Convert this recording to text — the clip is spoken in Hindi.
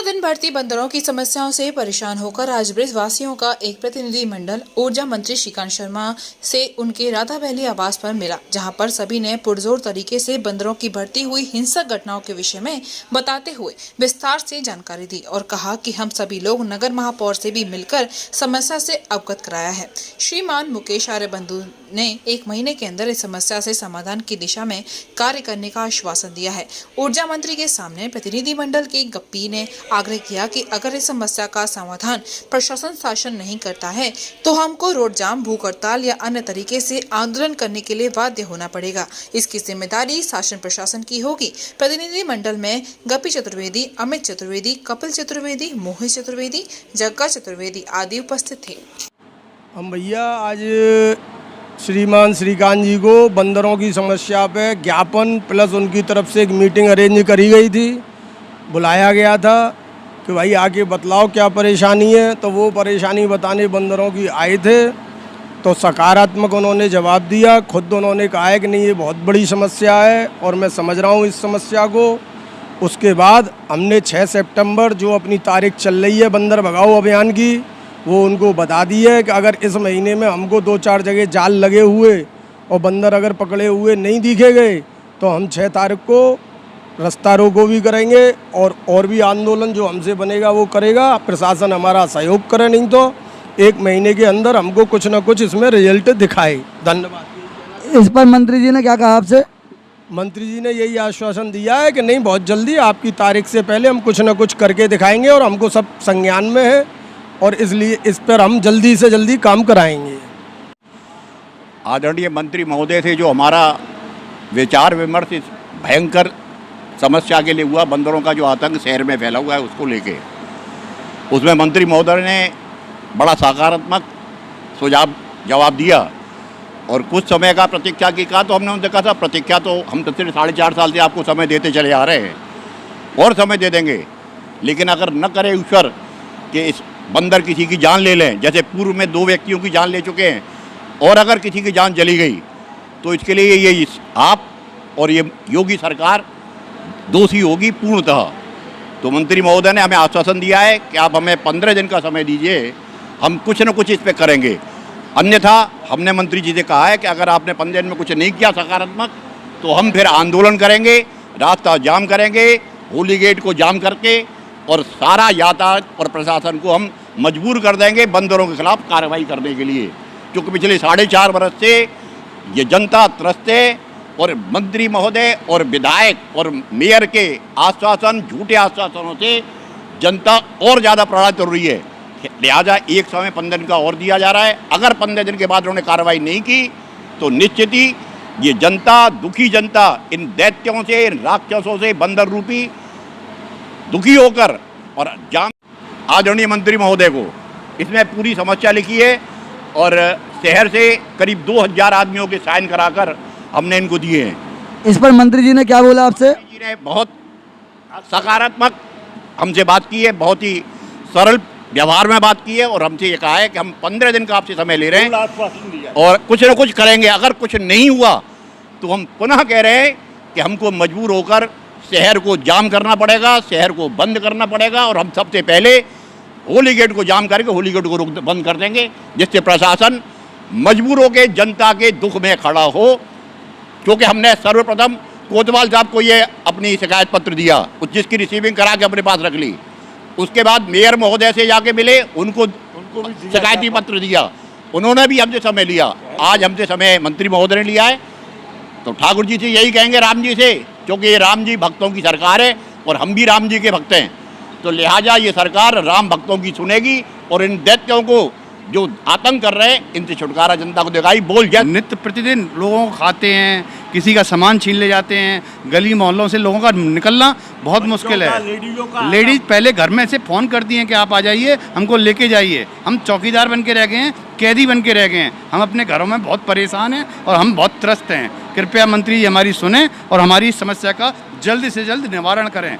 दिन बढ़ती बंदरों की समस्याओं से परेशान होकर आज ब्रिजवासियों का एक प्रतिनिधिमंडल ऊर्जा मंत्री श्रीकांत शर्मा से उनके राधा वैली आवास पर मिला, जहां पर सभी ने पुरजोर तरीके से बंदरों की बढ़ती हुई हिंसक घटनाओं के विषय में बताते हुए विस्तार से जानकारी दी और कहा कि हम सभी लोग नगर महापौर से भी मिलकर समस्या से अवगत कराया है। श्रीमान मुकेश आर्यबंधु ने 1 महीने के अंदर इस समस्या से समाधान की दिशा में कार्य करने का आश्वासन दिया है। ऊर्जा मंत्री के सामने प्रतिनिधिमंडल की गप्पी ने आग्रह किया कि अगर इस समस्या का समाधान प्रशासन शासन नहीं करता है तो हमको रोड जाम, भूख हड़ताल या अन्य तरीके से आंदोलन करने के लिए बाध्य होना पड़ेगा। इसकी जिम्मेदारी शासन प्रशासन की होगी। प्रतिनिधिमंडल में गप्पी चतुर्वेदी, अमित चतुर्वेदी, कपिल चतुर्वेदी, मोहित चतुर्वेदी, जग्गा चतुर्वेदी आदि उपस्थित थे। हम भैया आज श्रीमान श्रीकांत जी को बंदरों की समस्या पे ज्ञापन प्लस उनकी तरफ से एक मीटिंग अरेंज करी गई थी, बुलाया गया था कि भाई आके बतलाओ क्या परेशानी है। तो वो परेशानी बताने बंदरों की आए थे, तो सकारात्मक उन्होंने जवाब दिया। खुद उन्होंने कहा है कि नहीं, ये बहुत बड़ी समस्या है और मैं समझ रहा हूँ इस समस्या को। उसके बाद हमने 6 सितंबर जो अपनी तारीख चल रही है बंदर भगाओ अभियान की, वो उनको बता दी है कि अगर इस महीने में हमको 2-4 जगह जाल लगे हुए और बंदर अगर पकड़े हुए नहीं दिखे गए तो हम 6 तारीख को रास्ता रोको भी करेंगे और भी आंदोलन जो हमसे बनेगा वो करेगा। प्रशासन हमारा सहयोग करे, नहीं तो 1 महीने के अंदर हमको कुछ ना कुछ इसमें रिजल्ट दिखाए। धन्यवाद। इस पर मंत्री जी ने क्या कहा आपसे? मंत्री जी ने यही आश्वासन दिया है कि नहीं, बहुत जल्दी आपकी तारीख से पहले हम कुछ ना कुछ करके दिखाएंगे और हमको सब संज्ञान में है और इसलिए इस पर हम जल्दी से जल्दी काम कराएंगे। आदरणीय मंत्री महोदय से जो हमारा विचार विमर्श इस भयंकर समस्या के लिए हुआ, बंदरों का जो आतंक शहर में फैला हुआ है उसको लेके, उसमें मंत्री महोदय ने बड़ा सकारात्मक सुझाव जवाब दिया और कुछ समय का प्रतीक्षा की कहा। तो हमने उनसे कहा था प्रतीक्षा तो हम पिछले 4.5 साल से आपको समय देते चले आ रहे हैं और समय दे देंगे, लेकिन अगर न करे ईश्वर कि इस बंदर किसी की जान ले लें, जैसे पूर्व में 2 व्यक्तियों की जान ले चुके हैं, और अगर किसी की जान चली गई तो इसके लिए ये आप और ये योगी सरकार दोषी होगी पूर्णतः। तो मंत्री महोदय ने हमें आश्वासन दिया है कि आप हमें 15 दिन का समय दीजिए, हम कुछ न कुछ इस पर करेंगे। अन्यथा हमने मंत्री जी से कहा है कि अगर आपने 15 दिन में कुछ नहीं किया सकारात्मक तो हम फिर आंदोलन करेंगे, रास्ता जाम करेंगे, होली गेट को जाम करके और सारा यातायात और प्रशासन को हम मजबूर कर देंगे बंदरों के खिलाफ कार्रवाई करने के लिए। क्योंकि पिछले 4.5 वर्ष से ये जनता त्रस्त है और मंत्री महोदय और विधायक और मेयर के आश्वासन, झूठे आश्वासनों से जनता और ज़्यादा प्रभावित हो रही है। लिहाजा एक समय 15 दिन का और दिया जा रहा है। अगर 15 दिन के बाद उन्होंने कार्रवाई नहीं की तो निश्चित ही ये जनता, दुखी जनता, इन दैत्यों से, इन राक्षसों से, बंदर रूपी दुखी होकर और जाम। आदरणीय मंत्री महोदय को इसमें पूरी समस्या लिखी है और शहर से करीब 2000 आदमियों के साइन कराकर हमने इनको दिए हैं। इस पर मंत्री जी ने क्या बोला आपसे? जी ने बहुत सकारात्मक हमसे बात की है, बहुत ही सरल व्यवहार में बात की है और हमसे ये कहा है कि हम 15 दिन का आपसे समय ले रहे हैं और कुछ न कुछ करेंगे। अगर कुछ नहीं हुआ तो हम पुनः कह रहे हैं कि हमको मजबूर होकर शहर को जाम करना पड़ेगा, शहर को बंद करना पड़ेगा और हम सबसे पहले होली गेट को जाम करके होली गेट को बंद कर देंगे, जिससे प्रशासन मजबूर होकर जनता के दुख में खड़ा हो। क्योंकि हमने सर्वप्रथम कोतवाल साहब को ये अपनी शिकायत पत्र दिया, जिसकी रिसीविंग करा के अपने पास रख ली। उसके बाद मेयर महोदय से जाके मिले, उनको शिकायती पत्र दिया, उन्होंने भी हमसे समय लिया। आज हमसे समय मंत्री महोदय ने लिया है। तो ठाकुर जी से यही कहेंगे, राम जी से, क्योंकि ये राम जी भक्तों की सरकार है और हम भी राम जी के भक्त हैं, तो लिहाजा ये सरकार राम भक्तों की सुनेगी और इन दैत्यों को जो आतंक कर रहे हैं इनसे छुटकारा जनता को दिखाई। बोल जाए नित्य प्रतिदिन लोगों को खाते हैं, किसी का सामान छीन ले जाते हैं, गली मोहल्लों से लोगों का निकलना बहुत मुश्किल है। लेडीज पहले घर में से फ़ोन करती हैं कि आप आ जाइए, हमको लेके जाइए। हम चौकीदार बन के रह गए हैं, कैदी बन के रह गए हैं। हम अपने घरों में बहुत परेशान हैं और हम बहुत त्रस्त हैं। कृपया मंत्री जी हमारी सुने और हमारी समस्या का जल्द से जल्द निवारण करें।